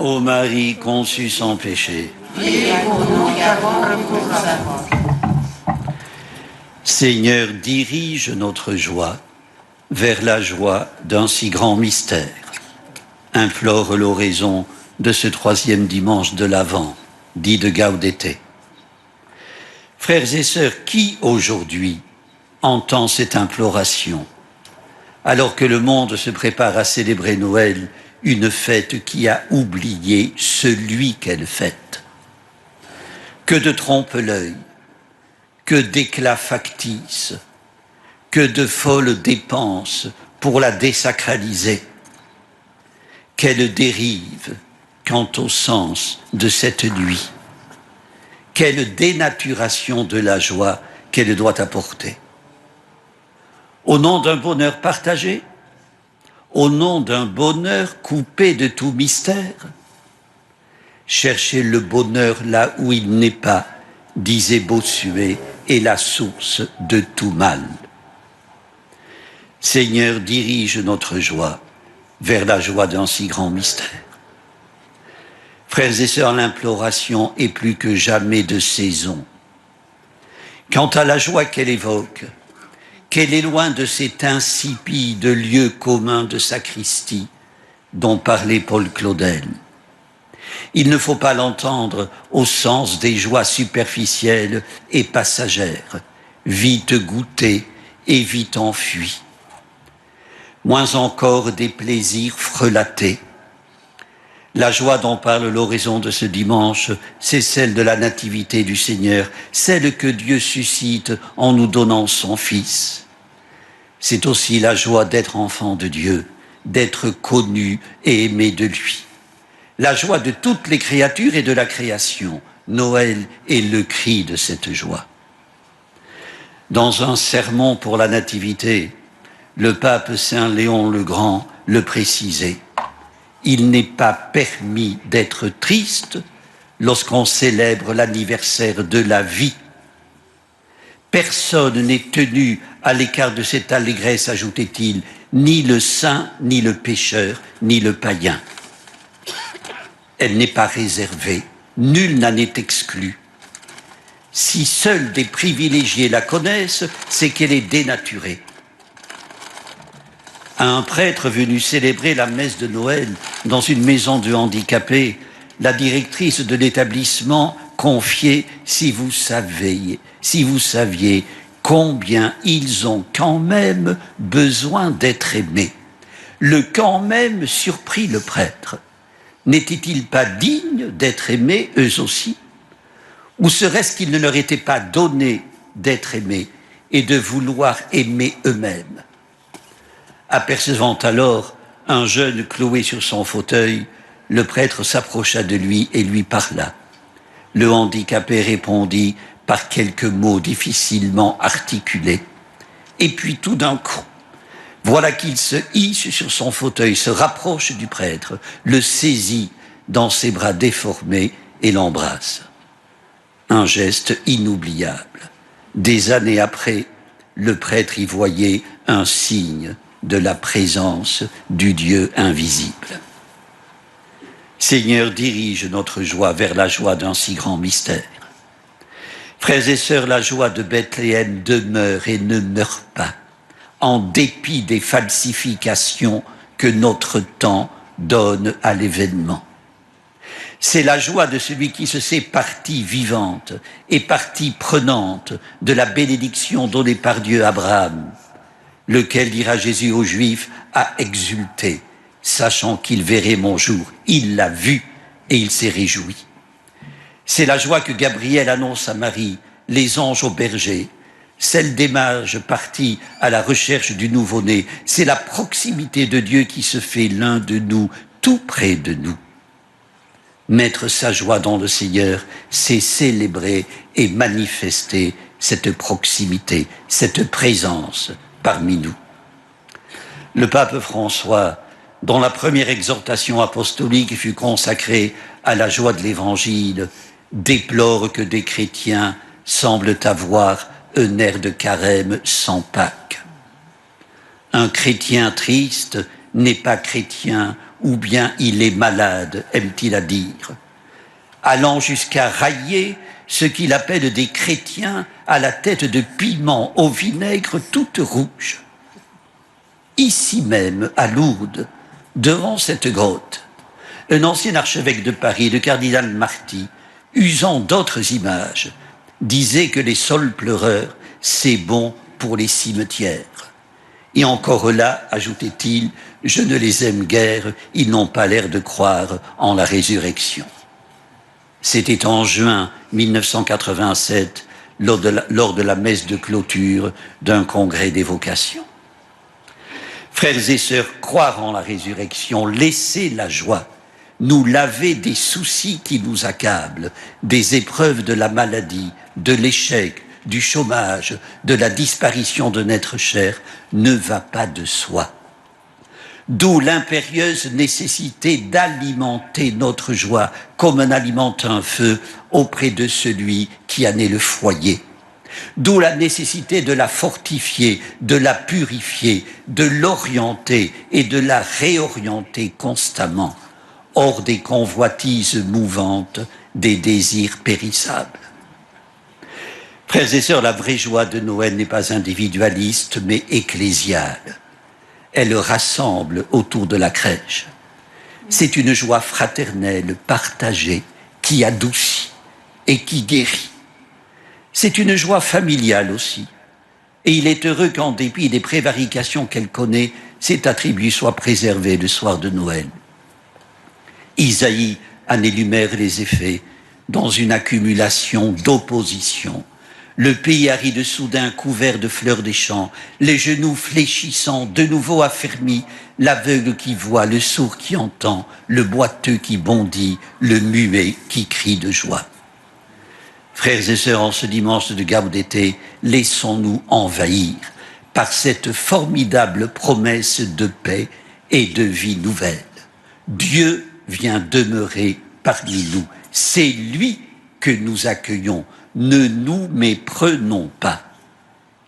Ô Marie conçue sans péché, priez pour nous qui avons recours à la mort. Seigneur, dirige notre joie vers la joie d'un si grand mystère. Implore l'oraison de ce 3e dimanche de l'Avent, dit de Gaudete. Frères et sœurs, qui aujourd'hui entend cette imploration, alors que le monde se prépare à célébrer Noël, une fête qui a oublié celui qu'elle fête? Que de trompe-l'œil, que d'éclats factices, que de folles dépenses pour la désacraliser. Quelle dérive quant au sens de cette nuit. Quelle dénaturation de la joie qu'elle doit apporter. Au nom d'un bonheur partagé, au nom d'un bonheur coupé de tout mystère, cherchez le bonheur là où il n'est pas, disait Bossuet, est la source de tout mal. Seigneur, dirige notre joie vers la joie d'un si grand mystère. Frères et sœurs, l'imploration est plus que jamais de saison. Quant à la joie qu'elle évoque, qu'elle est loin de cet insipide lieu commun de sacristie dont parlait Paul Claudel. Il ne faut pas l'entendre au sens des joies superficielles et passagères, vite goûtées et vite enfuies. Moins encore des plaisirs frelatés. La joie dont parle l'oraison de ce dimanche, c'est celle de la nativité du Seigneur, celle que Dieu suscite en nous donnant son Fils. C'est aussi la joie d'être enfant de Dieu, d'être connu et aimé de lui. La joie de toutes les créatures et de la création. Noël est le cri de cette joie. Dans un sermon pour la nativité, le pape Saint Léon le Grand le précisait. Il n'est pas permis d'être triste lorsqu'on célèbre l'anniversaire de la vie. Personne n'est tenu à l'écart de cette allégresse, ajoutait-il, ni le saint, ni le pécheur, ni le païen. Elle n'est pas réservée, nul n'en est exclu. Si seuls des privilégiés la connaissent, c'est qu'elle est dénaturée. À un prêtre venu célébrer la messe de Noël dans une maison de handicapés, la directrice de l'établissement confiait « si vous saviez combien ils ont quand même besoin d'être aimés ». Le quand même surprit le prêtre. N'étaient-ils pas dignes d'être aimés eux aussi? Ou serait-ce qu'il ne leur était pas donné d'être aimés et de vouloir aimer eux-mêmes? Apercevant alors un jeune cloué sur son fauteuil, le prêtre s'approcha de lui et lui parla. Le handicapé répondit par quelques mots difficilement articulés. Et puis tout d'un coup, voilà qu'il se hisse sur son fauteuil, se rapproche du prêtre, le saisit dans ses bras déformés et l'embrasse. Un geste inoubliable. Des années après, le prêtre y voyait un signe de la présence du Dieu invisible. Seigneur, dirige notre joie vers la joie d'un si grand mystère. Frères et sœurs, la joie de Bethléem demeure et ne meurt pas, en dépit des falsifications que notre temps donne à l'événement. C'est la joie de celui qui se sait partie vivante et partie prenante de la bénédiction donnée par Dieu à Abraham, lequel, dira Jésus aux Juifs, a exulté, sachant qu'il verrait mon jour. Il l'a vu et il s'est réjoui. C'est la joie que Gabriel annonce à Marie, les anges au berger, celle des mages partis à la recherche du nouveau-né. C'est la proximité de Dieu qui se fait l'un de nous, tout près de nous. Mettre sa joie dans le Seigneur, c'est célébrer et manifester cette proximité, cette présence parmi nous. Le pape François, dont la première exhortation apostolique fut consacrée à la joie de l'Évangile, déplore que des chrétiens semblent avoir un air de carême sans Pâques. Un chrétien triste n'est pas chrétien ou bien il est malade, aime-t-il à dire, allant jusqu'à railler ce qu'il appelle des chrétiens à la tête de piment au vinaigre toute rouge. Ici même, à Lourdes, devant cette grotte, un ancien archevêque de Paris, le cardinal Marty, usant d'autres images, disait que les sols pleureurs, c'est bon pour les cimetières. Et encore là, ajoutait-il, je ne les aime guère, ils n'ont pas l'air de croire en la résurrection. C'était en juin 1987, lors de la messe de clôture d'un congrès d'évocation. Frères et sœurs, croire en la résurrection, laisser la joie, nous laver des soucis qui nous accablent, des épreuves de la maladie, de l'échec, du chômage, de la disparition de notre chair, ne va pas de soi. D'où l'impérieuse nécessité d'alimenter notre joie comme on alimente un feu auprès de celui qui en est le foyer. D'où la nécessité de la fortifier, de la purifier, de l'orienter et de la réorienter constamment, hors des convoitises mouvantes, des désirs périssables. Frères et sœurs, la vraie joie de Noël n'est pas individualiste, mais ecclésiale. Elle rassemble autour de la crèche. C'est une joie fraternelle, partagée, qui adoucit et qui guérit. C'est une joie familiale aussi. Et il est heureux qu'en dépit des prévarications qu'elle connaît, cet attribut soit préservé le soir de Noël. Isaïe en énumère les effets dans une accumulation d'opposition. Le pays arrive soudain couvert de fleurs des champs, les genoux fléchissants, de nouveau affermis, l'aveugle qui voit, le sourd qui entend, le boiteux qui bondit, le muet qui crie de joie. Frères et sœurs, en ce dimanche de Gaudete, laissons-nous envahir par cette formidable promesse de paix et de vie nouvelle. Dieu vient demeurer parmi nous. C'est lui que nous accueillons. Ne nous méprenons pas.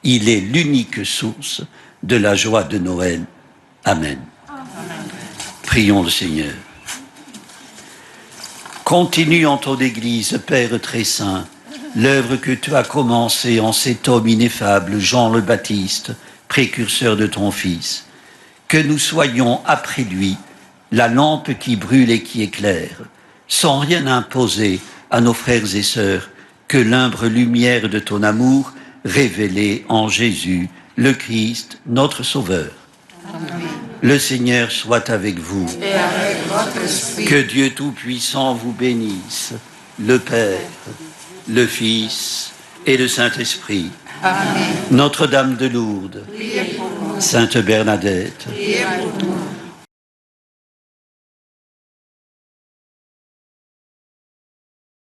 Il est l'unique source de la joie de Noël. Amen. Amen. Prions le Seigneur. Continue en ton Église, Père très saint, l'œuvre que tu as commencée en cet homme ineffable, Jean le Baptiste, précurseur de ton Fils. Que nous soyons après lui la lampe qui brûle et qui éclaire, sans rien imposer à nos frères et sœurs, que l'umbre lumière de ton amour révélée en Jésus, le Christ, notre Sauveur. Amen. Le Seigneur soit avec vous. Et avec votre esprit. Que Dieu Tout-Puissant vous bénisse, le Père, le Fils et le Saint-Esprit. Amen. Notre-Dame de Lourdes, Priez pour nous. Sainte Bernadette, Priez pour nous.